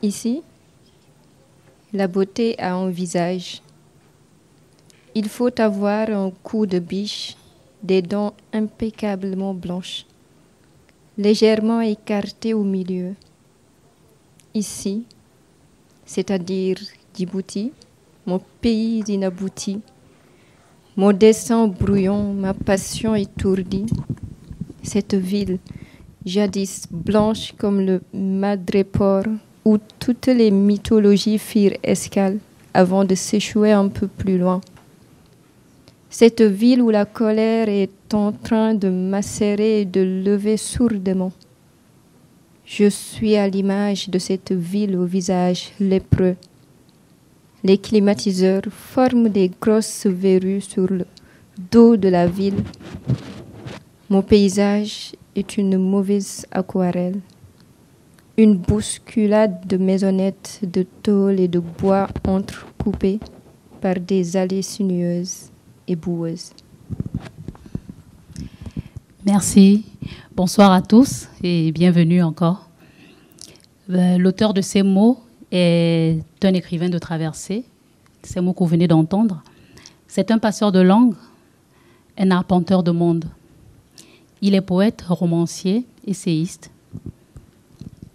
Ici, la beauté a un visage. Il faut avoir un cou de biche, des dents impeccablement blanches, légèrement écartées au milieu. Ici, c'est-à-dire Djibouti, mon pays inabouti, mon dessein brouillon, ma passion étourdie, cette ville, jadis blanche comme le Madrépore, où toutes les mythologies firent escale avant de s'échouer un peu plus loin. Cette ville où la colère est en train de macérer et de lever sourdement. Je suis à l'image de cette ville au visage lépreux. Les climatiseurs forment des grosses verrues sur le dos de la ville. Mon paysage est une mauvaise aquarelle. Une bousculade de maisonnettes de tôle et de bois entrecoupées par des allées sinueuses et boueuses. Merci. Bonsoir à tous et bienvenue encore. L'auteur de ces mots est un écrivain de traversée. Ces mots que vous venez d'entendre. C'est un passeur de langue, un arpenteur de monde. Il est poète, romancier, essayiste.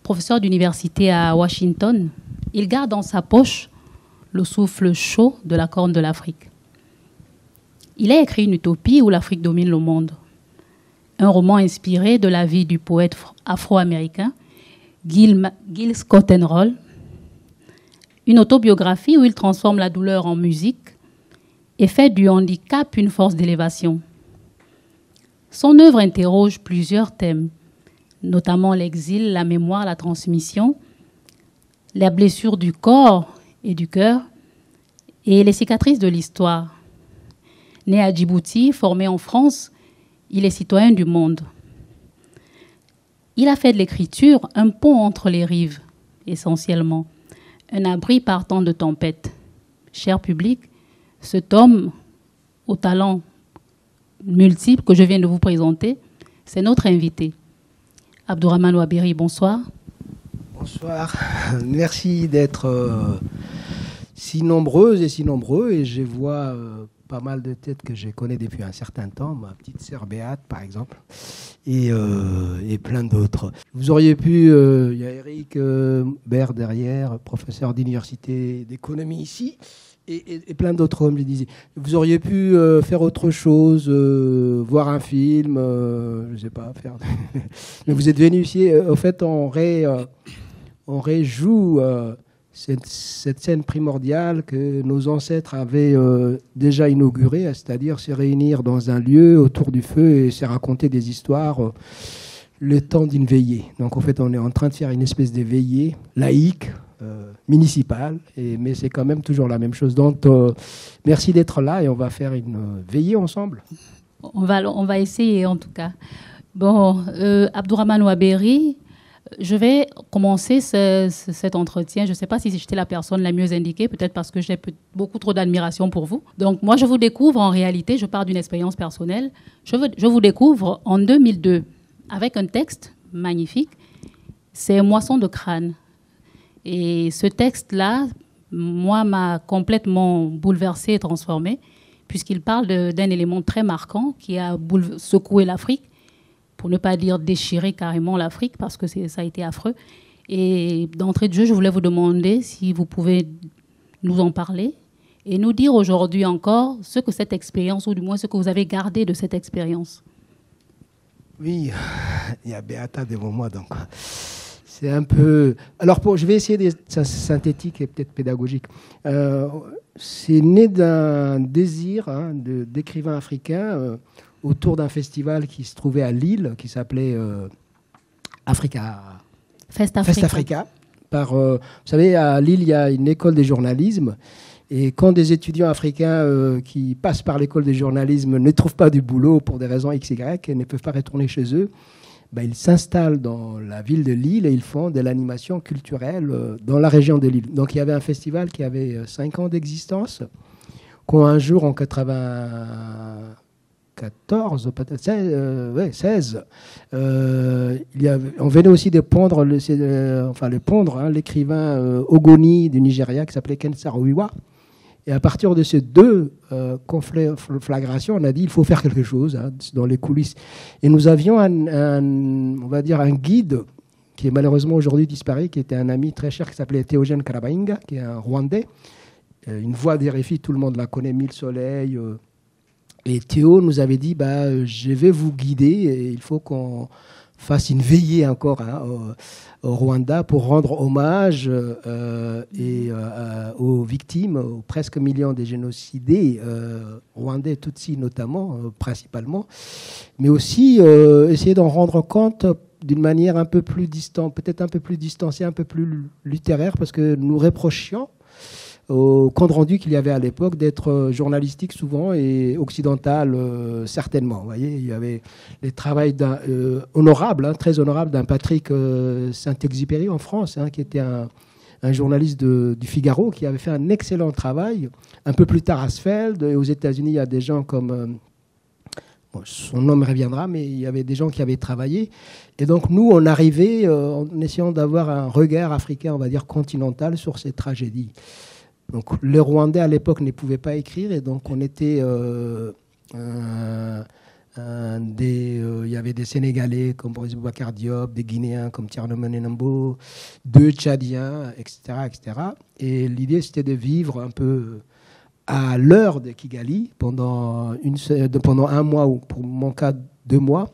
Professeur d'université à Washington, il garde dans sa poche le souffle chaud de la Corne de l'Afrique. Il a écrit une utopie où l'Afrique domine le monde. Un roman inspiré de la vie du poète afro-américain Gil Scott Heron. Une autobiographie où il transforme la douleur en musique et fait du handicap une force d'élévation. Son œuvre interroge plusieurs thèmes, notamment l'exil, la mémoire, la transmission, la blessure du corps et du cœur et les cicatrices de l'histoire. Né à Djibouti, formé en France, il est citoyen du monde. Il a fait de l'écriture un pont entre les rives, essentiellement, un abri par temps de tempête. Cher public, cet homme au talent multiple que je viens de vous présenter, c'est notre invité. Abdourahmane Ouaberi, bonsoir. Bonsoir. Merci d'être si nombreuses et si nombreux. Et je vois pas mal de têtes que je connais depuis un certain temps. Ma petite sœur Béate, par exemple, et plein d'autres. Vous auriez pu... Il y a Eric Baird derrière, professeur d'université d'économie ici. Et plein d'autres hommes, je disais. Vous auriez pu faire autre chose, voir un film, je ne sais pas, faire... Mais vous êtes venu ici, au fait, on réjoue cette scène primordiale que nos ancêtres avaient déjà inaugurée, c'est-à-dire se réunir dans un lieu autour du feu et se raconter des histoires le temps d'une veillée. Donc, en fait, on est en train de faire une espèce de veillée laïque, municipale, mais c'est quand même toujours la même chose. Donc, merci d'être là et on va faire une veillée ensemble. On va essayer en tout cas. Bon, Abdourahmane Ouaberi, je vais commencer cet entretien. Je ne sais pas si j'étais la personne la mieux indiquée, peut-être parce que j'ai beaucoup trop d'admiration pour vous. Donc, moi, je vous découvre en réalité, je pars d'une expérience personnelle, je vous découvre en 2002 avec un texte magnifique, c'est Moisson de crâne. Et ce texte-là, moi, m'a complètement bouleversée et transformée, puisqu'il parle d'un élément très marquant qui a secoué l'Afrique, pour ne pas dire déchirer carrément l'Afrique, parce que ça a été affreux. Et d'entrée de jeu, je voulais vous demander si vous pouvez nous en parler et nous dire aujourd'hui encore ce que cette expérience, ou du moins ce que vous avez gardé de cette expérience. Oui, il y a Béata devant moi, donc... C'est un peu... Alors, je vais essayer d'être synthétique et peut-être pédagogique. C'est né d'un désir d'écrivains africains autour d'un festival qui se trouvait à Lille, qui s'appelait Fest Africa. Vous savez, à Lille, il y a une école de journalisme. Et quand des étudiants africains qui passent par l'école de journalisme ne trouvent pas du boulot pour des raisons XY et ne peuvent pas retourner chez eux, ils s'installent dans la ville de Lille et ils font de l'animation culturelle dans la région de Lille. Donc il y avait un festival qui avait 5 ans d'existence, quand un jour en 94, 14, peut-être 16, ouais, 16. On venait aussi de pondre, l'écrivain Ogoni du Nigeria qui s'appelait Ken Saro-Wiwa. Et à partir de ces deux conflagrations, on a dit il faut faire quelque chose dans les coulisses. Et nous avions on va dire un guide qui est malheureusement aujourd'hui disparu, qui était un ami très cher qui s'appelait Théogène Karabainga, qui est un Rwandais. Une voix des RFI, tout le monde la connaît, Mille Soleil. Et Théo nous avait dit je vais vous guider et il faut qu'on fasse une veillée encore au Rwanda pour rendre hommage aux victimes, aux presque millions des génocidés, rwandais, Tutsis notamment, principalement, mais aussi essayer d'en rendre compte d'une manière un peu plus distante, peut-être un peu plus distanciée, un peu plus littéraire, parce que nous reprochions au compte rendu qu'il y avait à l'époque d'être journalistique souvent et occidental certainement. Vous voyez, il y avait les travaux honorables, très honorables d'un Patrick Saint-Exupéry en France, qui était un journaliste du Figaro qui avait fait un excellent travail. Un peu plus tard, Asfeld, et aux États-Unis, il y a des gens comme... son nom me reviendra, mais il y avait des gens qui avaient travaillé. Et donc, nous, on arrivait en essayant d'avoir un regard africain, on va dire, continental sur ces tragédies. Donc, les Rwandais, à l'époque, ne pouvaient pas écrire. Et donc, on était... il y avait des Sénégalais comme Boris Boubacar Diop, des Guinéens comme Thierno Menenambo, deux Tchadiens, etc., etc. Et l'idée, c'était de vivre un peu... à l'heure de Kigali pendant un mois ou pour mon cas 2 mois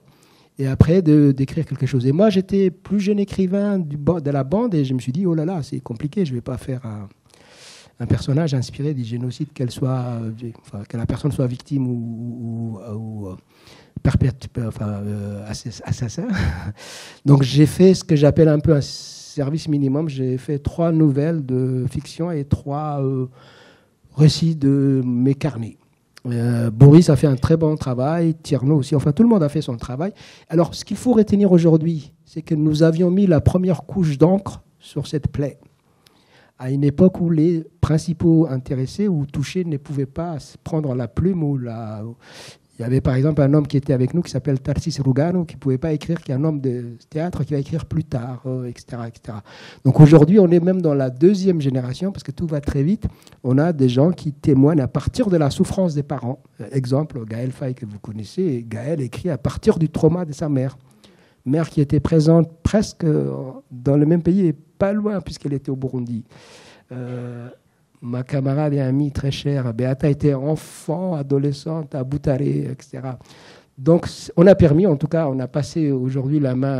et après d'écrire quelque chose. Et moi j'étais plus jeune écrivain de la bande et je me suis dit oh là là c'est compliqué, je vais pas faire un personnage inspiré du génocide, que la personne soit victime ou assassin. Donc j'ai fait ce que j'appelle un peu un service minimum. J'ai fait 3 nouvelles de fiction et 3 récit de mes carnets. Boris a fait un très bon travail, Tierno aussi, enfin tout le monde a fait son travail. Alors ce qu'il faut retenir aujourd'hui, c'est que nous avions mis la première couche d'encre sur cette plaie, à une époque où les principaux intéressés ou touchés ne pouvaient pas prendre la plume Il y avait par exemple un homme qui était avec nous qui s'appelle Tarsis Rugano, qui ne pouvait pas écrire, qui est un homme de théâtre, qui va écrire plus tard, etc., etc. Donc aujourd'hui, on est même dans la 2e génération, parce que tout va très vite. On a des gens qui témoignent à partir de la souffrance des parents. Exemple, Gaël Faye, que vous connaissez. Gaël écrit à partir du trauma de sa mère. Mère qui était présente presque dans le même pays et pas loin, puisqu'elle était au Burundi. Ma camarade et amie très chère, Beata, était enfant, adolescente à Boutaré, etc. Donc, on a permis, en tout cas, on a passé aujourd'hui la main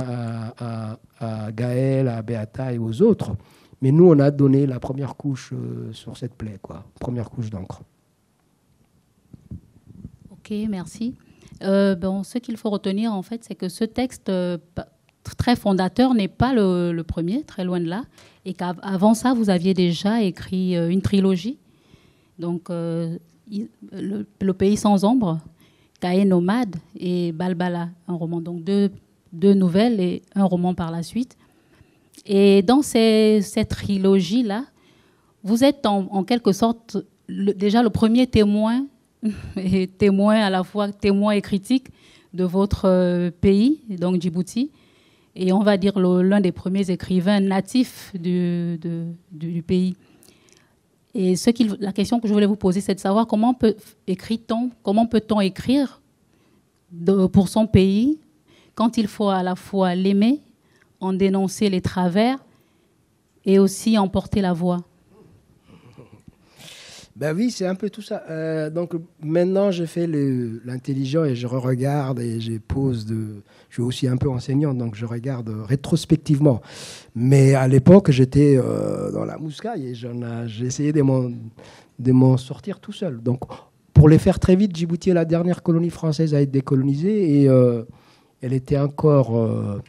à Gaël, à Beata et aux autres. Mais nous, on a donné la première couche sur cette plaie, première couche d'encre. Ok, merci. Ce qu'il faut retenir, en fait, c'est que ce texte très fondateur n'est pas le premier, très loin de là, et qu'avant ça, vous aviez déjà écrit une trilogie, donc Le Pays sans ombre, Kaé nomade et Balbala, un roman, donc deux nouvelles et un roman par la suite. Et dans cette trilogie-là, vous êtes en quelque sorte déjà le premier témoin, et témoin à la fois témoin et critique de votre pays, donc Djibouti, et on va dire l'un des premiers écrivains natifs du pays. Et la question que je voulais vous poser, c'est de savoir comment peut-on écrire pour son pays quand il faut à la fois l'aimer, en dénoncer les travers et aussi en porter la voix. Ben oui, c'est un peu tout ça. Donc maintenant, je fais l'intelligent et je re-regarde et je pose je suis aussi un peu enseignant, donc je regarde rétrospectivement. Mais à l'époque, j'étais dans la mouscaille et j'ai essayé de m'en sortir tout seul. Donc pour les faire très vite, Djibouti est la dernière colonie française à être décolonisée et elle était encore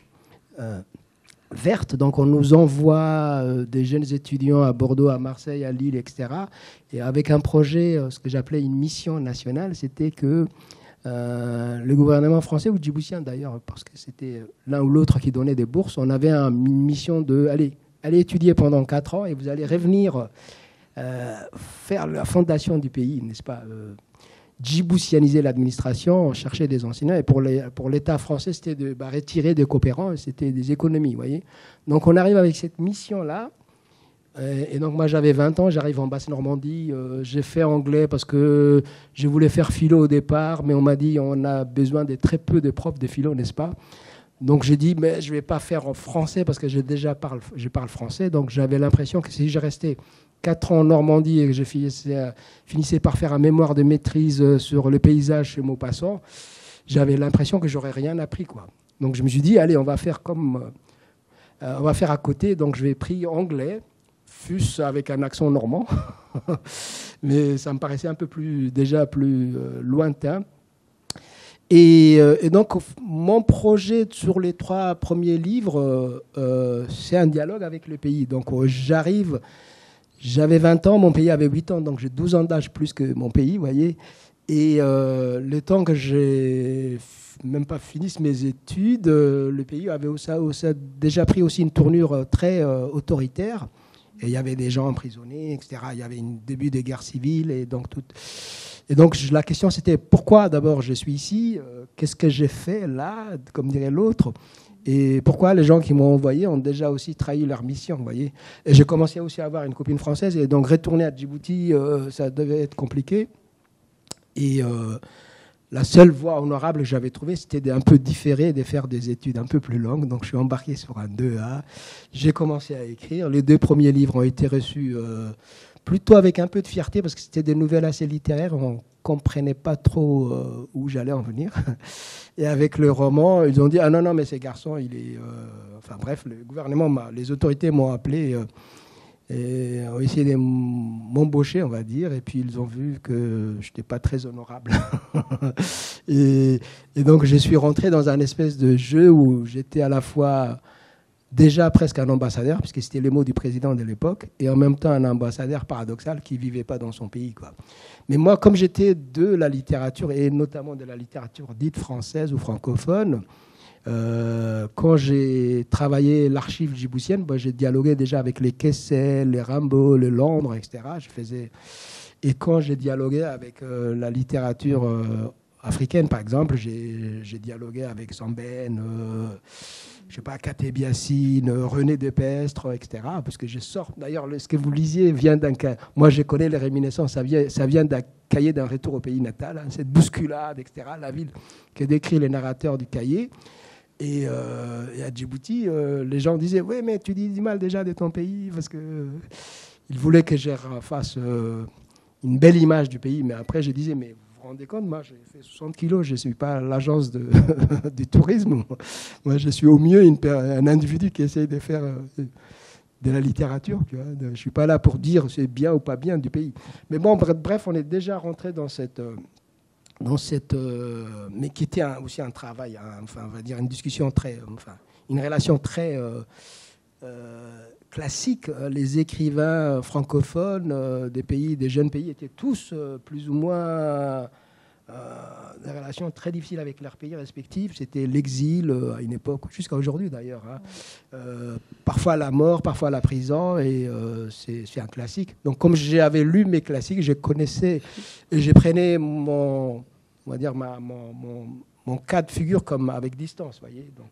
verte, donc on nous envoie des jeunes étudiants à Bordeaux, à Marseille, à Lille, etc. Et avec un projet, ce que j'appelais une mission nationale, c'était que le gouvernement français, ou djiboutien d'ailleurs, parce que c'était l'un ou l'autre qui donnait des bourses, on avait une mission de allez étudier pendant 4 ans et vous allez revenir faire la fondation du pays, n'est-ce pas djiboutianiser l'administration, on cherchait des enseignants. Et pour l'État français, c'était de retirer des coopérants, c'était des économies, vous voyez. Donc on arrive avec cette mission-là. Et donc moi j'avais 20 ans, j'arrive en Basse-Normandie, j'ai fait anglais parce que je voulais faire philo au départ, mais on m'a dit on a besoin de très peu de profs de philo, n'est-ce pas? Donc j'ai dit mais je ne vais pas faire en français parce que je parle français, donc j'avais l'impression que si je restais 4 ans en Normandie et que je finissais par faire un mémoire de maîtrise sur le paysage chez Maupassant, j'avais l'impression que j'aurais rien appris, quoi. Donc je me suis dit allez on va faire à côté, donc je vais pris anglais, fût-ce avec un accent normand, mais ça me paraissait un peu plus lointain. Et donc, mon projet sur les 3 premiers livres, c'est un dialogue avec le pays. Donc, j'avais 20 ans, mon pays avait 8 ans, donc j'ai 12 ans d'âge plus que mon pays, vous voyez. Et le temps que j'ai même pas fini mes études, le pays avait déjà pris aussi une tournure très autoritaire. Et il y avait des gens emprisonnés, etc. Il y avait un début des guerres civiles. Et donc la question, c'était pourquoi d'abord je suis ici, qu'est-ce que j'ai fait là, comme dirait l'autre, et pourquoi les gens qui m'ont envoyé ont déjà aussi trahi leur mission, vous voyez. Et j'ai commencé aussi à avoir une copine française, et donc retourner à Djibouti, ça devait être compliqué. Et la seule voie honorable que j'avais trouvée, c'était d'un peu différer, de faire des études un peu plus longues. Donc, je suis embarqué sur un 2A. J'ai commencé à écrire. Les 2 premiers livres ont été reçus plutôt avec un peu de fierté parce que c'était des nouvelles assez littéraires. On ne comprenait pas trop où j'allais en venir. Et avec le roman, ils ont dit « Ah non, mais ces garçons, il est... » Enfin bref, le gouvernement, les autorités m'ont appelé... et ont essayé de m'embaucher, on va dire, et puis ils ont vu que je n'étais pas très honorable. et donc je suis rentré dans un espèce de jeu où j'étais à la fois déjà presque un ambassadeur, puisque c'était les mots du président de l'époque, et en même temps un ambassadeur paradoxal qui ne vivait pas dans son pays, quoi. Mais moi, comme j'étais de la littérature, et notamment de la littérature dite française ou francophone, quand j'ai travaillé l'archive djiboutienne, j'ai dialogué déjà avec les Kessel, les Rimbaud, les Landre, etc. Et quand j'ai dialogué avec la littérature africaine, par exemple, j'ai dialogué avec Sambène, je sais pas, Katé Biassine, René Depestre, etc. Parce que je sors. D'ailleurs, ce que vous lisiez vient d'un cahier. Moi, je connais les réminiscences. Ça vient d'un cahier d'un retour au pays natal, hein, cette bousculade, etc. La ville que décrit les narrateurs du cahier. Et à Djibouti, les gens disaient « Oui, mais tu dis du mal déjà de ton pays » parce qu'ils voulaient que je fasse une belle image du pays. Mais après, je disais « Mais vous vous rendez compte, moi, j'ai fait 60 kilos, je ne suis pas l'agence du tourisme. Moi, je suis au mieux un individu qui essaye de faire de la littérature. Tu vois. Je ne suis pas là pour dire c'est bien ou pas bien du pays. » Mais bon, bref, on est déjà rentré dans cette... mais qui était aussi un travail, enfin, on va dire une discussion une relation très classique. Les écrivains francophones des jeunes pays étaient tous plus ou moins des relations très difficiles avec leurs pays respectifs. C'était l'exil à une époque, jusqu'à aujourd'hui d'ailleurs. Hein. Parfois la mort, parfois la prison, et c'est un classique. Donc comme j'avais lu mes classiques, je connaissais et je prenais mon cas de figure comme avec distance, voyez. Donc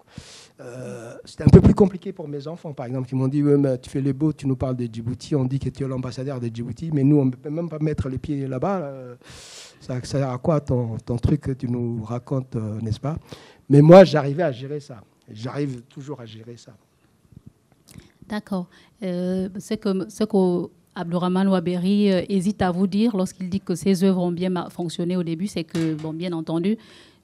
c'était un peu plus compliqué pour mes enfants, par exemple, qui m'ont dit ouais, mais tu fais les beaux, tu nous parles de Djibouti, on dit que tu es l'ambassadeur de Djibouti, mais nous on ne peut même pas mettre les pieds là-bas. Ça sert à quoi ton truc que tu nous racontes, n'est-ce pas? Mais moi j'arrivais à gérer ça. J'arrive toujours à gérer ça. D'accord. Ce que Abdourahmane Ouaberi hésite à vous dire lorsqu'il dit que ses œuvres ont bien fonctionné au début, c'est que, bon, bien entendu,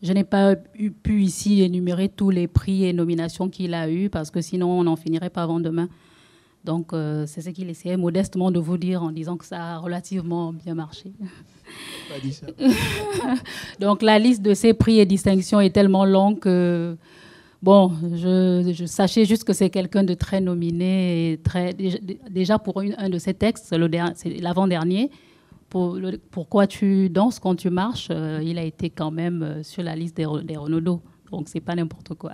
je n'ai pas pu ici énumérer tous les prix et nominations qu'il a eus, parce que sinon on n'en finirait pas avant demain. Donc c'est ce qu'il essayait modestement de vous dire en disant que ça a relativement bien marché. Pas dit ça. Donc la liste de ses prix et distinctions est tellement longue que... Bon, je sachais juste que c'est quelqu'un de très nominé. Et déjà pour un de ses textes, c'est l'avant-dernier, Pourquoi tu danses quand tu marches, il a été quand même sur la liste des Renaudot. Donc, c'est pas n'importe quoi.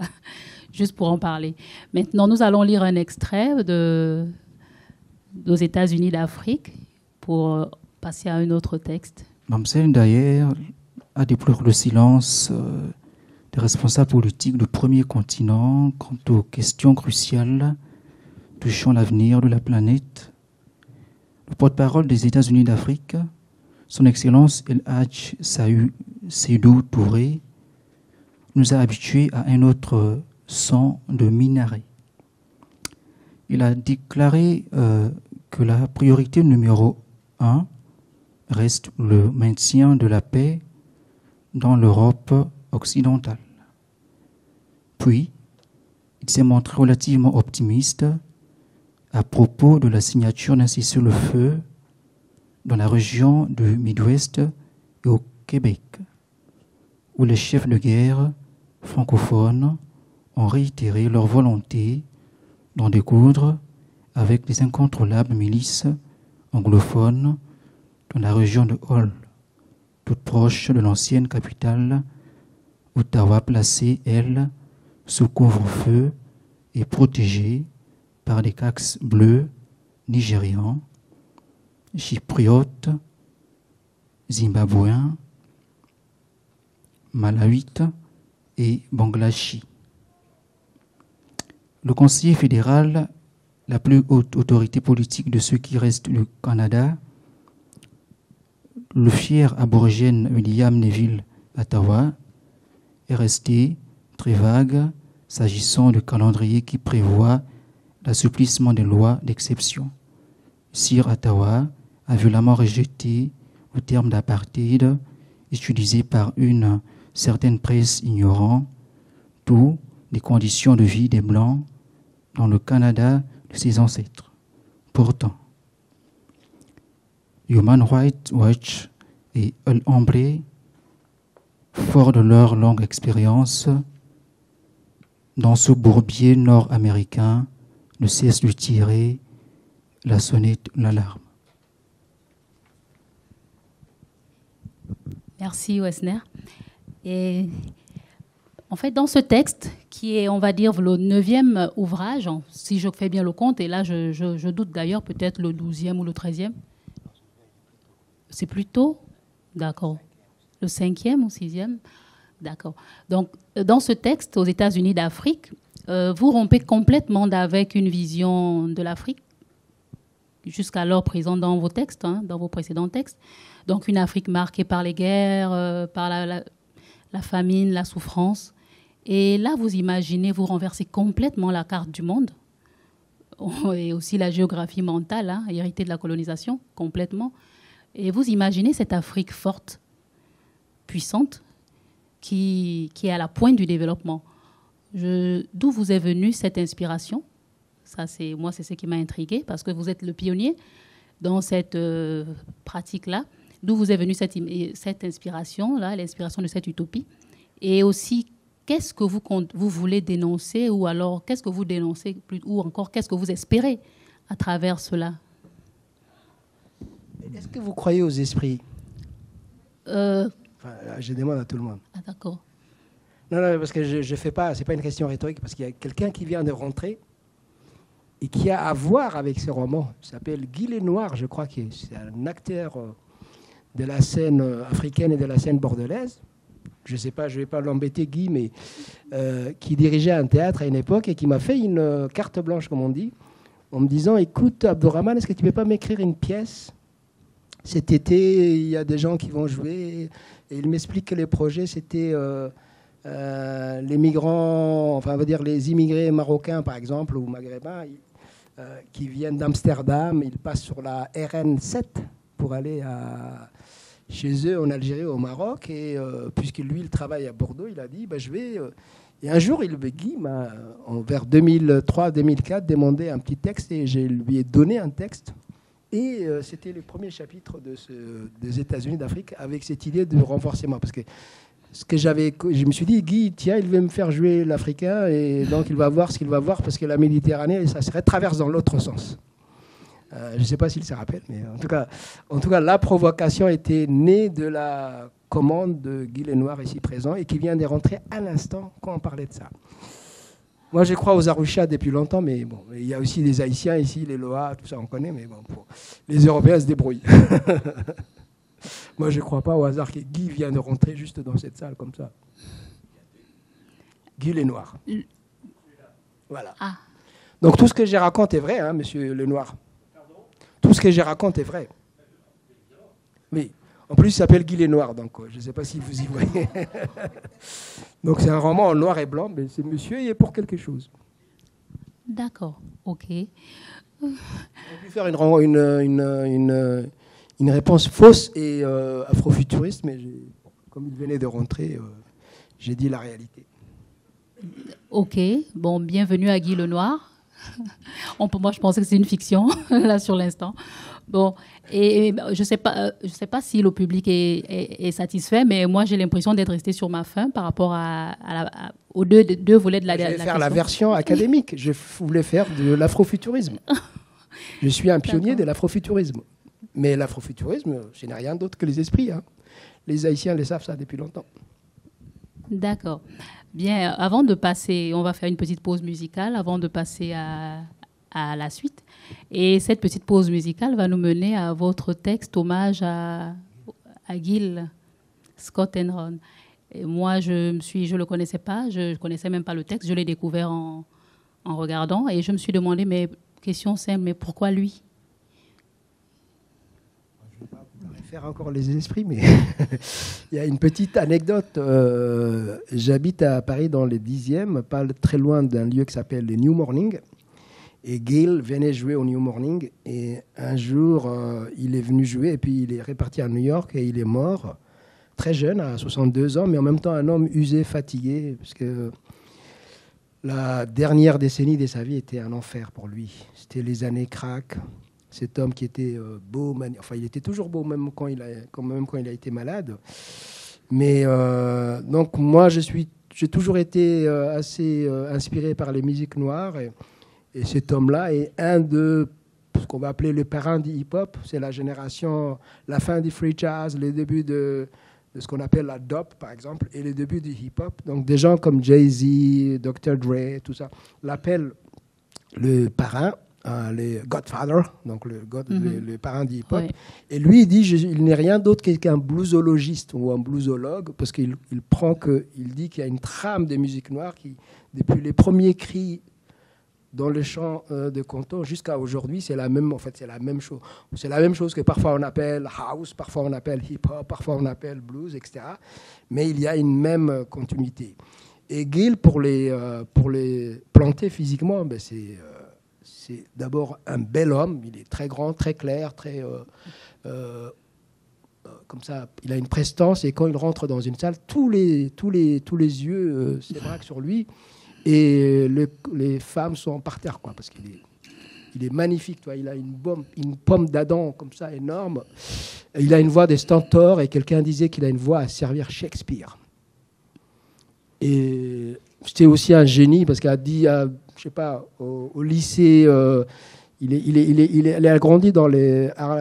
Juste pour en parler. Maintenant, nous allons lire un extrait aux États-Unis d'Afrique pour passer à un autre texte. Mamsel, d'ailleurs, a déploré le silence des responsables politiques du premier continent quant aux questions cruciales touchant l'avenir de la planète. Le porte-parole des États-Unis d'Afrique, son Excellence El Hadj Seydou Touré, nous a habitués à un autre son de minaret. Il a déclaré que la priorité numéro 1 reste le maintien de la paix dans l'Europe occidentale. Puis, il s'est montré relativement optimiste à propos de la signature d'un cessez-le-feu dans la région du Midwest et au Québec, où les chefs de guerre francophones ont réitéré leur volonté d'en découdre avec les incontrôlables milices anglophones dans la région de Hull, toute proche de l'ancienne capitale, Ottawa, placée, elle, sous couvre-feu et protégée par des Cax bleus nigérians, chypriotes, zimbabwéens, malawites et bangladeshis. Le conseiller fédéral, la plus haute autorité politique de ce qui reste du Canada, le fier aborigène William Neville Ottawa, est resté très vague s'agissant du calendrier qui prévoit l'assouplissement des lois d'exception. Sir Ottawa a violemment rejeté le terme d'apartheid utilisé par une certaine presse ignorant tout des conditions de vie des Blancs dans le Canada de ses ancêtres. Pourtant, Human Rights Watch et El Hombre, forts de leur longue expérience dans ce bourbier nord-américain, ne cessent de tirer la sonnette d'alarme. Merci Wessner. Et en fait, dans ce texte, qui est, on va dire, le 9e ouvrage, si je fais bien le compte, et là je doute d'ailleurs, peut-être le 12e ou le 13e. C'est plutôt, d'accord, le 5e ou 6e, d'accord. Donc, dans ce texte, aux États-Unis d'Afrique, vous rompez complètement avec une vision de l'Afrique, jusqu'alors présente dans vos textes, dans vos précédents textes. Donc, une Afrique marquée par les guerres, par la famine, la souffrance. Et là, vous imaginez, vous renversez complètement la carte du monde, et aussi la géographie mentale, héritée de la colonisation, complètement. Et vous imaginez cette Afrique forte, puissante, qui est à la pointe du développement. D'où vous est venue cette inspiration? Ça, c'est ce qui m'a intriguée, parce que vous êtes le pionnier dans cette pratique-là. D'où vous est venue cette inspiration-là, l'inspiration de cette utopie? Et aussi, qu'est-ce que vous voulez dénoncer, ou alors qu'est-ce que vous dénoncez, ou encore qu'est-ce que vous espérez à travers cela? Est-ce que vous croyez aux esprits? Je demande à tout le monde. Ah, d'accord. Non, parce que je fais pas, c'est pas une question rhétorique, parce qu'il y a quelqu'un qui vient de rentrer et qui a à voir avec ce roman. Il s'appelle Guy Lenoir, je crois que c'est un acteur de la scène africaine et de la scène bordelaise. Je ne sais pas, je ne vais pas l'embêter, Guy, mais qui dirigeait un théâtre à une époque et qui m'a fait une carte blanche, comme on dit, en me disant, écoute, Abdourahmane, est-ce que tu ne peux pas m'écrire une pièce? Cet été, il y a des gens qui vont jouer. Et il m'explique que les projets, c'était les migrants, enfin, on va dire les immigrés marocains, par exemple, ou maghrébins, qui viennent d'Amsterdam. Ils passent sur la RN7 pour aller chez eux en Algérie ou au Maroc. Et puisque lui, il travaille à Bordeaux, il a dit, je vais... Et un jour, Guy m'a, vers 2003-2004, demandé un petit texte et je lui ai donné un texte. Et c'était le premier chapitre des États-Unis d'Afrique avec cette idée de renforcement. Parce que je me suis dit, Guy, tiens, il veut me faire jouer l'Africain et donc il va voir ce qu'il va voir parce que la Méditerranée, ça se traverse dans l'autre sens. Je ne sais pas s'il se rappelle, mais en tout cas, la provocation était née de la commande de Guy Lenoir ici présent et qui vient de rentrer à l'instant quand on parlait de ça. Moi, je crois aux Arusha depuis longtemps, mais bon, il y a aussi les Haïtiens ici, les Loa, tout ça, on connaît, mais bon, les Européens se débrouillent. Moi, je ne crois pas au hasard que Guy vient de rentrer juste dans cette salle comme ça. Guy Lenoir. Voilà. Ah. Donc tout ce que je raconte est vrai, hein, monsieur Lenoir. Tout ce que je raconte est vrai. Oui. En plus, il s'appelle Guy Lenoir, donc je ne sais pas si vous y voyez. Donc c'est un roman en noir et blanc, mais ce monsieur il est pour quelque chose. D'accord, ok. On peut faire une réponse fausse et afrofuturiste, mais comme il venait de rentrer, j'ai dit la réalité. Ok, bon, bienvenue à Guy Lenoir. Moi, je pensais que c'est une fiction, là, sur l'instant. Bon, et je sais pas si le public est satisfait, mais moi, j'ai l'impression d'être resté sur ma faim par rapport aux deux volets de la question. Je vais faire la version académique. Je voulais faire de l'afrofuturisme. Je suis un pionnier de l'afrofuturisme. Mais l'afrofuturisme, ce n'est rien d'autre que les esprits. Hein. Les Haïtiens le savent ça depuis longtemps. D'accord. Bien, avant de passer, on va faire une petite pause musicale avant de passer à la suite. Et cette petite pause musicale va nous mener à votre texte hommage à Gil Scott-Heron. Et moi, je le connaissais pas, je connaissais même pas le texte, je l'ai découvert en regardant et je me suis demandé, mais question simple, mais pourquoi lui? Je ne vais pas faire encore les esprits, mais il y a une petite anecdote. J'habite à Paris dans les 10e, pas très loin d'un lieu qui s'appelle les New Morning. Et Gil venait jouer au New Morning. Et un jour, il est venu jouer et puis il est reparti à New York et il est mort très jeune, à 62 ans, mais en même temps un homme usé, fatigué, parce que la dernière décennie de sa vie était un enfer pour lui. C'était les années crack. Cet homme qui était beau, enfin il était toujours beau même quand il a été malade. Mais donc moi j'ai toujours été assez inspiré par les musiques noires et cet homme-là est un de ce qu'on va appeler le parrain du hip-hop. C'est la génération, la fin du free jazz, les débuts de ce qu'on appelle la dope, par exemple, et les débuts du hip-hop. Donc des gens comme Jay-Z, Dr. Dre, tout ça, l'appellent le parrain, le Godfather, donc le parrain du hip-hop. Oui. Et lui, il dit, il n'est rien d'autre qu'un bluesologiste ou un bluesologue, parce qu'il dit qu'il y a une trame de musique noire qui, depuis les premiers cris dans le chant de canton jusqu'à aujourd'hui, c'est la même chose. C'est la même chose que parfois on appelle house, parfois on appelle hip-hop, parfois on appelle blues, etc. Mais il y a une même continuité. Et Gil, pour les planter physiquement, ben c'est d'abord un bel homme. Il est très grand, très clair, très comme ça. Il a une prestance et quand il rentre dans une salle, tous les yeux se braquent sur lui. Et les femmes sont par terre, quoi, parce qu'il est magnifique. Toi. Il a une pomme d'Adam comme ça, énorme. Il a une voix de stentor et quelqu'un disait qu'il a une voix à servir Shakespeare. Et c'était aussi un génie parce qu'il a dit, je sais pas, au lycée, il a grandi dans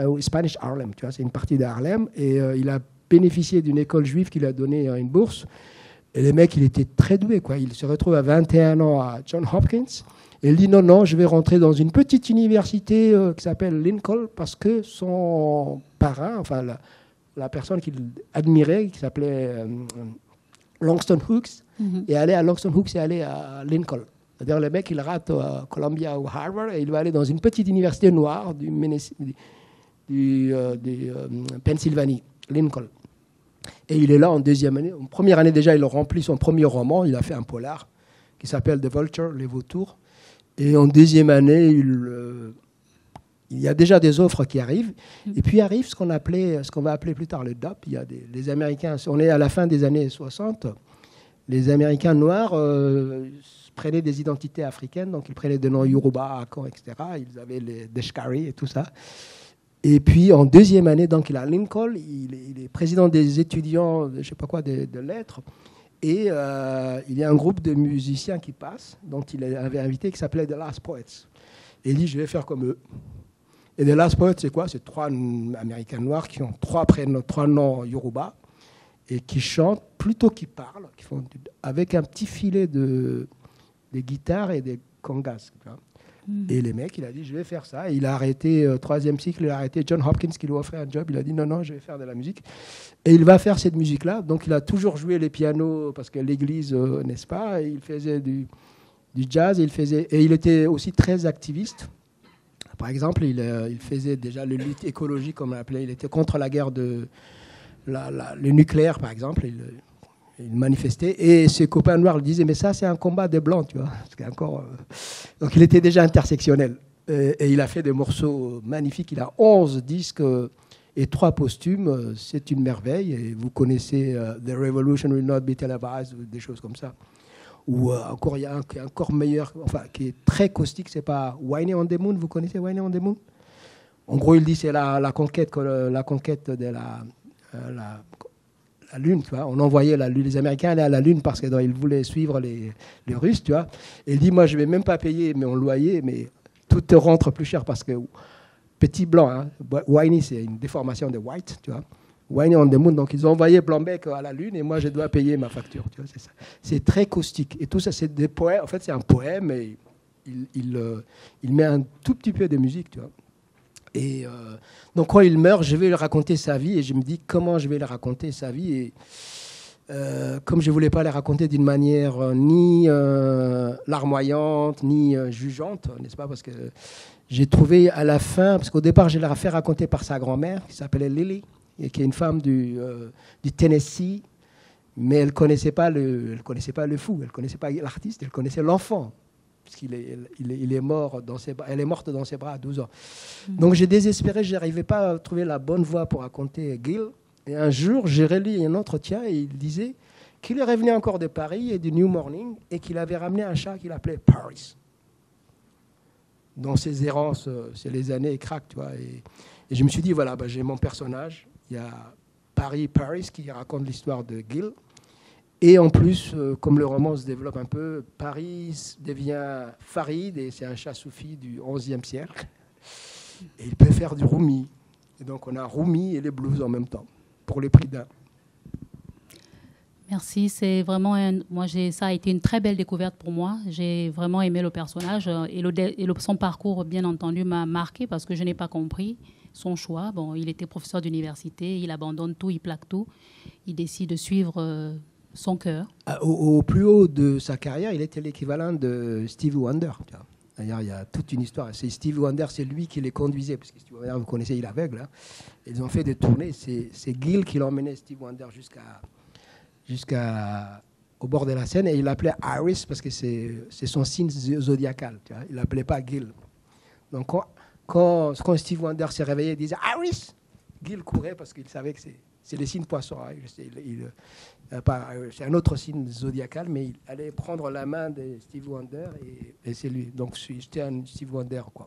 au Spanish Harlem, tu vois, c'est une partie de Harlem, et il a bénéficié d'une école juive qui lui a donné une bourse. Et le mec, il était très doué, quoi. Il se retrouve à 21 ans à Johns Hopkins. Et il dit non, je vais rentrer dans une petite université qui s'appelle Lincoln parce que son parrain, enfin la personne qu'il admirait, qui s'appelait Langston Hughes, est allé à Langston Hughes et allé à Lincoln. C'est-à-dire le mec, il rate Columbia ou Harvard et il va aller dans une petite université noire du Pennsylvanie, Lincoln. Et il est là en deuxième année. En première année, déjà, il a rempli son premier roman. Il a fait un polar qui s'appelle The Vulture, Les Vautours. Et en deuxième année, il y a déjà des offres qui arrivent. Et puis arrive ce qu'on va appeler plus tard le DOP. Il y a les Américains, on est à la fin des années 60. Les Américains noirs prenaient des identités africaines. Donc, ils prenaient des noms Yoruba, Akon, etc. Ils avaient les Deshkari et tout ça. Et puis, en deuxième année, donc, il est à Lincoln, il est président des étudiants, je ne sais pas quoi, de lettres. Et il y a un groupe de musiciens qui passe, dont il avait invité, qui s'appelait The Last Poets. Et il dit, je vais faire comme eux. Et The Last Poets, c'est quoi? C'est 3 Américains noirs qui ont 3 noms Yoruba et qui chantent plutôt qu'ils parlent, avec un petit filet de guitare et des congas. Et les mecs, il a dit, je vais faire ça. Et il a arrêté, troisième cycle, il a arrêté John Hopkins qui lui offrait un job. Il a dit, non, je vais faire de la musique. Et il va faire cette musique-là. Donc, il a toujours joué les pianos parce que l'église, n'est-ce pas, il faisait du jazz. Et il était aussi très activiste. Par exemple, il faisait déjà le lutte écologique, comme on l'appelait. Il était contre la guerre le nucléaire, par exemple. Il manifestait. Et ses copains noirs lui disaient, mais ça, c'est un combat des Blancs, tu vois. Donc, il était déjà intersectionnel. Et il a fait des morceaux magnifiques. Il a 11 disques et 3 posthumes. C'est une merveille. Et vous connaissez The Revolution Will Not Be Televised, des choses comme ça. Ou encore, il y a un qui est encore meilleur, enfin, qui est très caustique, c'est pas Whiny on the Moon. Vous connaissez Whiny on the Moon? En gros, il dit c'est la conquête de la Lune, tu vois. On envoyait les Américains allaient à la Lune parce qu'ils voulaient suivre les Russes, tu vois. Et il dit, moi, je vais même pas payer mon loyer, mais tout te rentre plus cher parce que petit blanc, hein, Whiny, c'est une déformation de white, tu vois. Whiny on the Moon, donc ils ont envoyé Blanc-Bec à la Lune et moi je dois payer ma facture. Tu vois, c'est ça. C'est très caustique. Et tout ça, c'est des poèmes. En fait, c'est un poème et il met un tout petit peu de musique, tu vois. Et donc quand il meurt, je vais lui raconter sa vie et je me dis comment je vais lui raconter sa vie. Et comme je ne voulais pas la raconter d'une manière ni larmoyante, ni jugeante, n'est-ce pas? Parce que j'ai trouvé à la fin, parce qu'au départ, je l'ai fait raconter par sa grand-mère qui s'appelait Lily, et qui est une femme du Tennessee, mais elle ne connaissait pas le fou, elle ne connaissait pas l'artiste, elle connaissait l'enfant, parce qu'il est mort dans ses bras, elle est morte dans ses bras à 12 ans. Donc j'ai désespéré, je n'arrivais pas à trouver la bonne voie pour raconter Gil. Et un jour, j'ai relu un entretien et il disait qu'il est revenu encore de Paris et du New Morning et qu'il avait ramené un chat qu'il appelait Paris. Dans ses errances, c'est les années crack, tu vois. Et je me suis dit, voilà, j'ai mon personnage. Il y a Paris qui raconte l'histoire de Gil. Et en plus, comme le roman se développe un peu, Paris devient Farid, et c'est un chat soufi du XIe siècle. Et il peut faire du Rumi. Et donc on a Rumi et les blues en même temps, pour les prix d'un. Merci, c'est vraiment ça a été une très belle découverte pour moi. J'ai vraiment aimé le personnage et son parcours, bien entendu, m'a marqué parce que je n'ai pas compris son choix. Bon, il était professeur d'université, il abandonne tout, il plaque tout, il décide de suivre son cœur. Au plus haut de sa carrière, il était l'équivalent de Stevie Wonder. Tu vois. D'ailleurs, il y a toute une histoire. C'est Stevie Wonder, c'est lui qui les conduisait, parce que Stevie Wonder, vous connaissez, il est aveugle. Hein. Ils ont fait des tournées. C'est Gil qui l'emmenait, Stevie Wonder, jusqu'au bord de la scène, et il l'appelait Iris parce que c'est son signe zodiacal. Tu vois. Il l'appelait pas Gil. Donc quand Stevie Wonder s'est réveillé, il disait Iris. Gil courait parce qu'il savait que c'est le signe poisson. Hein. C'est un autre signe zodiacal, mais il allait prendre la main de Stevie Wonder et c'est lui. Donc c'était un Stevie Wonder, quoi.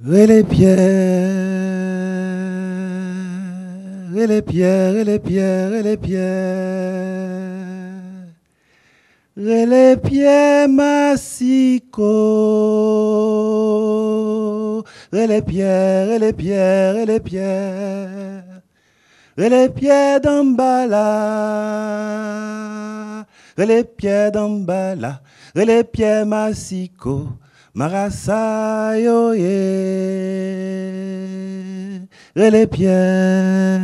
Et les pierres, et les pierres, et les pierres, et les pierres, et les pierres massico, et les pierres, et les pierres, et les pierres, et les pierres d'Ambala, et les pierres d'Ambala, et les pierres massico. Marasayo ye, et les pierres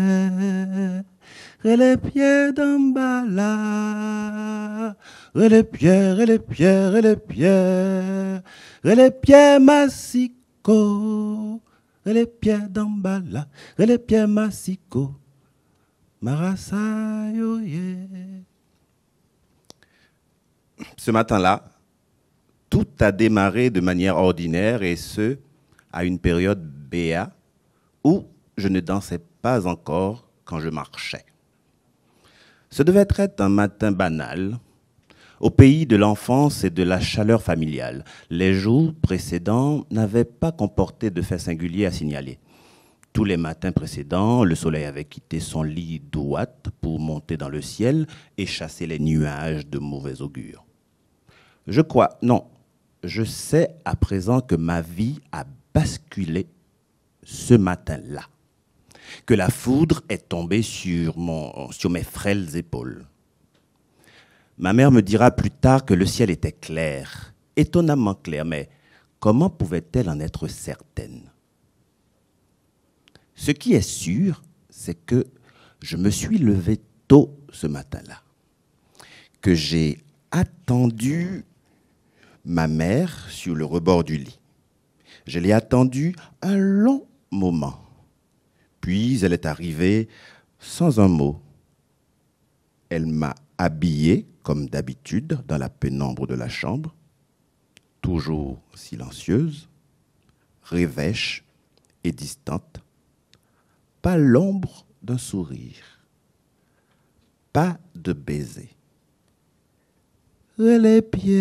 d'Ambala, et les pierres, et les pierres, et les pierres, et les pierres massico, et les pierres d'Ambala, et les pierres massico, Marasayo ye. Ce matin-là, tout a démarré de manière ordinaire et ce, à une période béat où je ne dansais pas encore quand je marchais. Ce devait être un matin banal, au pays de l'enfance et de la chaleur familiale. Les jours précédents n'avaient pas comporté de faits singuliers à signaler. Tous les matins précédents, le soleil avait quitté son lit d'ouate pour monter dans le ciel et chasser les nuages de mauvais augure. Je sais à présent que ma vie a basculé ce matin-là, que la foudre est tombée sur mes frêles épaules. Ma mère me dira plus tard que le ciel était clair, étonnamment clair, mais comment pouvait-elle en être certaine? Ce qui est sûr, c'est que je me suis levé tôt ce matin-là, que j'ai attendu ma mère sur le rebord du lit. Je l'ai attendue un long moment. Puis elle est arrivée sans un mot. Elle m'a habillé, comme d'habitude, dans la pénombre de la chambre, toujours silencieuse, rêvèche et distante. Pas l'ombre d'un sourire, pas de baiser. Les pieds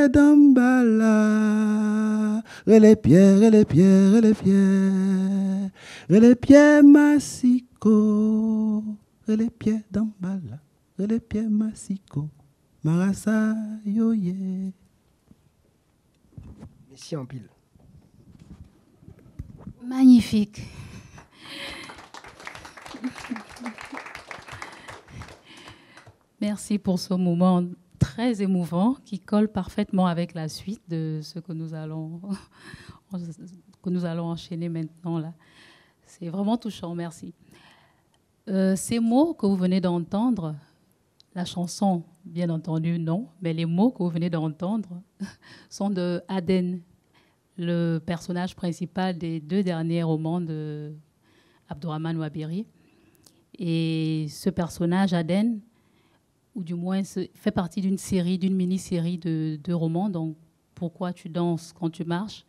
d'Ambala, les pieds, les pieds, les pieds, les pieds Massiko, les pieds d'Ambala, les pieds Massiko, Marasa Yoye. Messi en pile. Magnifique. Merci pour ce moment très émouvant qui colle parfaitement avec la suite de ce que nous allons enchaîner maintenant là. C'est vraiment touchant, merci. Ces mots que vous venez d'entendre, la chanson, bien entendu, non, mais les mots que vous venez d'entendre sont de Aden, le personnage principal des 2 derniers romans de Abdourahmane Ouabiri. Et ce personnage, Aden, ou du moins fait partie d'une mini-série de romans, donc Pourquoi tu danses quand tu marches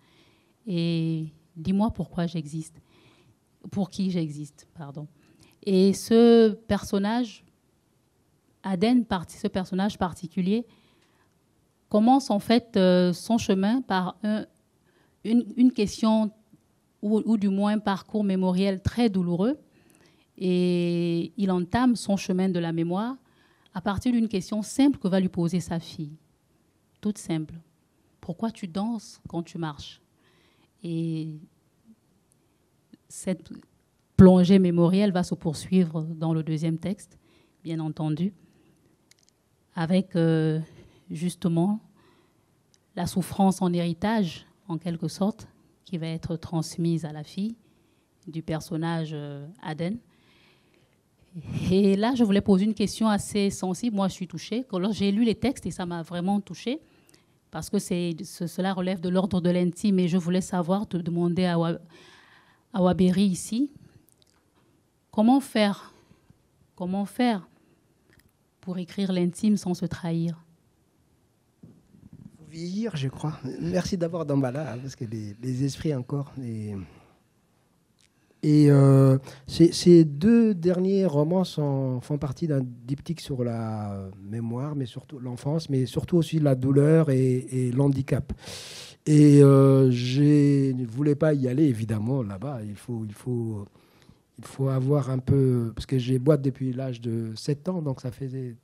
et Dis-moi pourquoi j'existe, pour qui j'existe, pardon. Et ce personnage, Aden, ce personnage particulier, commence en fait son chemin par une question ou du moins un parcours mémoriel très douloureux, et il entame son chemin de la mémoire à partir d'une question simple que va lui poser sa fille, toute simple. Pourquoi tu danses quand tu marches? Et cette plongée mémorielle va se poursuivre dans le 2e texte, bien entendu, avec justement la souffrance en héritage, en quelque sorte, qui va être transmise à la fille du personnage Aden. Et là, je voulais poser une question assez sensible. Moi, je suis touchée. Quand j'ai lu les textes, et ça m'a vraiment touchée, parce que cela relève de l'ordre de l'intime. Et je voulais savoir, te demander à Ouabiri ici, comment faire pour écrire l'intime sans se trahir? Faut vieillir, je crois. Merci d'abord d'Ambala, parce que les esprits encore... Et ces 2 derniers romans font partie d'un diptyque sur la mémoire, mais surtout l'enfance, mais surtout aussi la douleur et l'handicap. Et je ne voulais pas y aller, évidemment, là-bas. Il faut avoir un peu... Parce que j'ai boité depuis l'âge de 7 ans, donc ça faisait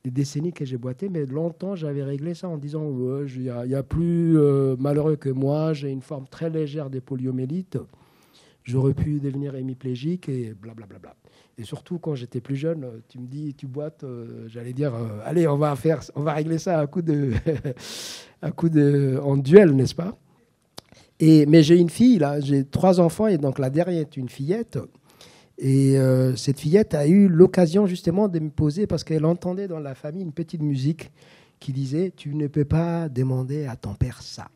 des décennies que j'ai boité, mais longtemps, j'avais réglé ça en disant il y a plus malheureux que moi, j'ai une forme très légère de poliomyélite. J'aurais pu devenir hémiplégique et blablabla. Et surtout, quand j'étais plus jeune, tu me dis, tu boites, j'allais dire, allez, on va régler ça à coup de, en duel, n'est-ce pas? Mais j'ai une fille, là, j'ai 3 enfants, et donc la dernière est une fillette. Et cette fillette a eu l'occasion justement de me poser, parce qu'elle entendait dans la famille une petite musique qui disait, tu ne peux pas demander à ton père ça.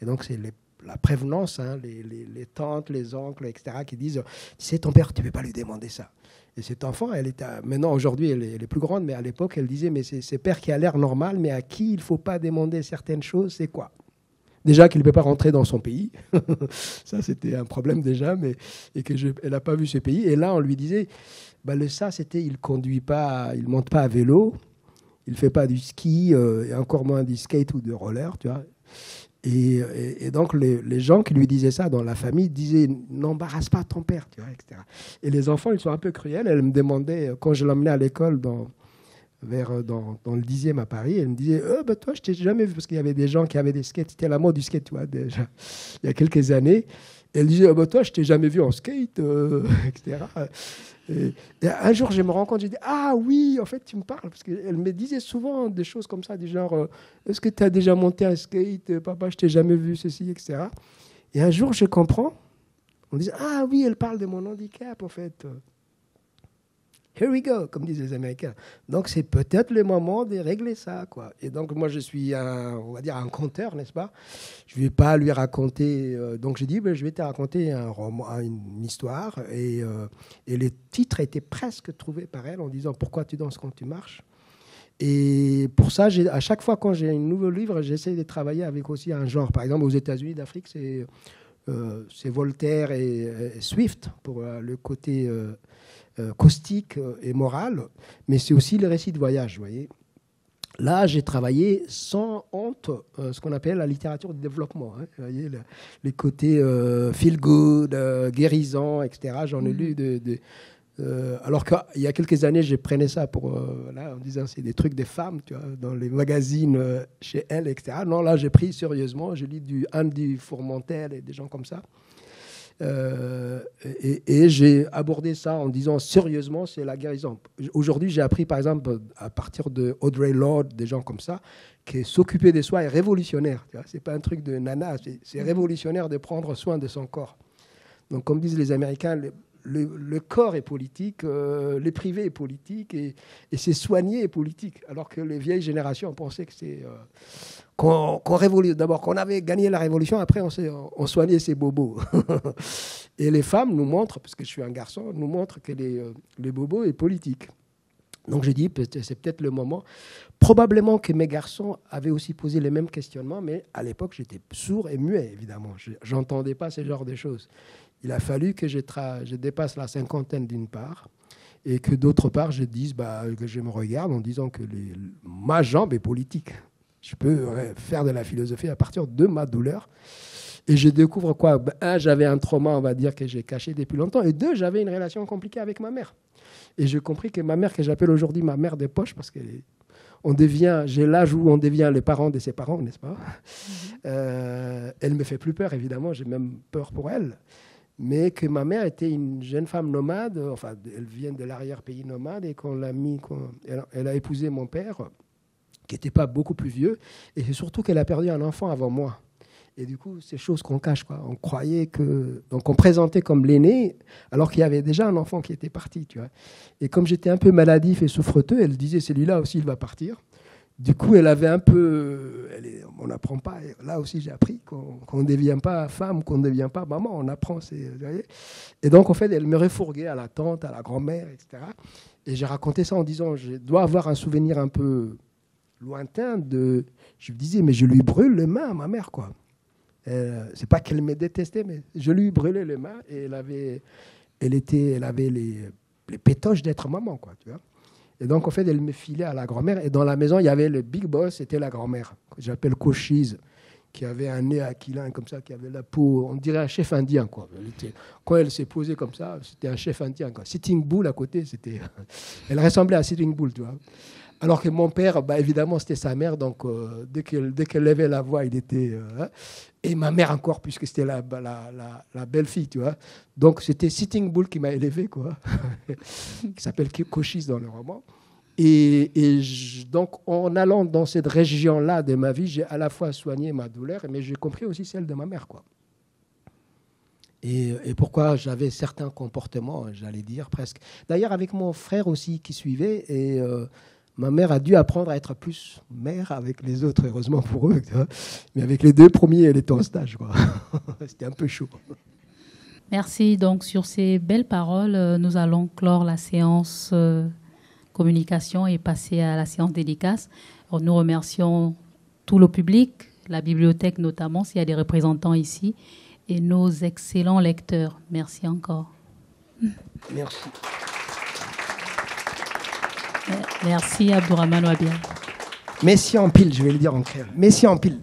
Et donc, c'est la prévenance, hein, les tantes, les oncles, etc., qui disent « Tu sais, ton père, tu ne peux pas lui demander ça. » Et cette enfant, maintenant, aujourd'hui, elle est plus grande, mais à l'époque, elle disait « Mais c'est père qui a l'air normal, mais à qui il ne faut pas demander certaines choses, c'est quoi ?» Déjà qu'il ne peut pas rentrer dans son pays. Ça, c'était un problème déjà, et qu'elle n'a pas vu ce pays. Et là, on lui disait le ça, c'était il ne conduit pas, il ne monte pas à vélo, il ne fait pas du ski, et encore moins du skate ou de roller, tu vois. Et donc, les gens qui lui disaient ça dans la famille disaient « N'embarrasse pas ton père », tu vois, etc. Et les enfants, ils sont un peu cruels. Elle me demandait, quand je l'emmenais à l'école dans le 10e à Paris, elle me disait « Toi, je t'ai jamais vu », parce qu'il y avait des gens qui avaient des skates. C'était la mode du skate, tu vois, déjà, il y a quelques années. Et elle disait, toi, je t'ai jamais vu en skate, etc. Et un jour, je me rends compte, j'ai dit, ah oui, en fait, tu me parles. Parce qu'elle me disait souvent des choses comme ça, du genre, est-ce que tu as déjà monté un skate? Papa, je t'ai jamais vu, ceci, etc. Et un jour, je comprends. On dit, ah oui, elle parle de mon handicap, en fait. Here we go, comme disent les Américains. Donc, c'est peut-être le moment de régler ça, quoi. Et donc, moi, je suis on va dire un conteur, n'est-ce pas? Je ne vais pas lui raconter... donc, j'ai dit, je vais te raconter un roman, une histoire. Et le titre a été presque trouvé par elle en disant, pourquoi tu danses quand tu marches? Et pour ça, à chaque fois quand j'ai un nouveau livre, j'essaie de travailler avec aussi un genre. Par exemple, aux États-Unis d'Afrique, c'est Voltaire et Swift pour le côté... caustique et moral, mais c'est aussi le récit de voyage, vous voyez. Là, j'ai travaillé sans honte ce qu'on appelle la littérature de développement. Hein, vous voyez, les côtés feel good, guérissant, etc. J'en ai lu alors qu'il y a quelques années, je prenais ça en disant c'est des trucs des femmes, tu vois, dans les magazines chez Elle, etc. Non, là, j'ai pris sérieusement. Je lis du Andy Fourmentel et des gens comme ça. Et j'ai abordé ça en disant sérieusement, c'est la guérison. Aujourd'hui, j'ai appris, par exemple, à partir de Audre Lorde, des gens comme ça, que s'occuper de soi est révolutionnaire. Ce n'est pas un truc de nana, c'est révolutionnaire de prendre soin de son corps. Donc, comme disent les Américains, le corps est politique, les privés est politique, et c'est soigné est politique. Alors que les vieilles générations pensaient que c'est... D'abord, qu'on avait gagné la révolution, après on soignait ses bobos. Et les femmes nous montrent, parce que je suis un garçon, nous montrent que les bobos est politique. Donc j'ai dit, c'est peut-être le moment. Probablement que mes garçons avaient aussi posé les mêmes questionnements, mais à l'époque, j'étais sourd et muet, évidemment. Je n'entendais pas ce genre de choses. Il a fallu que je dépasse la cinquantaine d'une part, et que d'autre part, je dise, que je me regarde en disant que ma jambe est politique. Je peux faire de la philosophie à partir de ma douleur. Et je découvre quoi? Un, j'avais un trauma, on va dire, que j'ai caché depuis longtemps. Et deux, j'avais une relation compliquée avec ma mère. Et j'ai compris que ma mère, que j'appelle aujourd'hui ma mère de poche, parce que j'ai l'âge où on devient les parents de ses parents, n'est-ce pas? Elle me fait plus peur, évidemment. J'ai même peur pour elle. Mais que ma mère était une jeune femme nomade. Enfin, elle vient de l'arrière-pays nomade. Et elle a épousé mon père, qui n'était pas beaucoup plus vieux, et c'est surtout qu'elle a perdu un enfant avant moi. Et du coup, c'est choses qu'on cache, quoi. On croyait que... Donc, on présentait comme l'aîné, alors qu'il y avait déjà un enfant qui était parti, tu vois. Et comme j'étais un peu maladif et souffreteux, elle disait, celui-là aussi, il va partir. Du coup, elle avait un peu... On n'apprend pas. Là aussi, j'ai appris qu'on ne devient pas femme, qu'on ne devient pas maman. On apprend. Et donc, en fait, elle me refourguait à la tante, à la grand-mère, etc. Et j'ai raconté ça en disant, je dois avoir un souvenir un peu... lointain je me disais, mais je lui brûle les mains à ma mère, quoi. C'est pas qu'elle me détestait, mais je lui brûlais les mains et elle avait les pétoches d'être maman, quoi, tu vois. Et donc, en fait, elle me filait à la grand-mère. Et dans la maison, il y avait le big boss, c'était la grand-mère, que j'appelle Cochise, qui avait un nez aquilin comme ça, qui avait la peau, on dirait un chef indien, quoi. Quand elle s'est posée comme ça, c'était un chef indien, quoi. Sitting Bull à côté, elle ressemblait à Sitting Bull, tu vois. Alors que mon père, évidemment, c'était sa mère, donc dès qu'elle levait la voix, il était... et ma mère encore, puisque c'était la belle-fille, tu vois. Donc, c'était Sitting Bull qui m'a élevé, quoi, qui s'appelle Cochise dans le roman. Et donc, en allant dans cette région-là de ma vie, j'ai à la fois soigné ma douleur, mais j'ai compris aussi celle de ma mère, quoi. Et pourquoi j'avais certains comportements, j'allais dire, presque. D'ailleurs, avec mon frère aussi qui suivait, et... ma mère a dû apprendre à être plus mère avec les autres, heureusement pour eux. Tu vois. Mais avec les deux premiers, elle était en stage, quoi. C'était un peu chaud. Merci. Donc, sur ces belles paroles, nous allons clore la séance communication et passer à la séance dédicace. Alors, nous remercions tout le public, la bibliothèque notamment, s'il y a des représentants ici, et nos excellents lecteurs. Merci encore. Merci. Merci Abdourahmane Ouabia. Messi en pile, je vais le dire en créole. Messi en pile.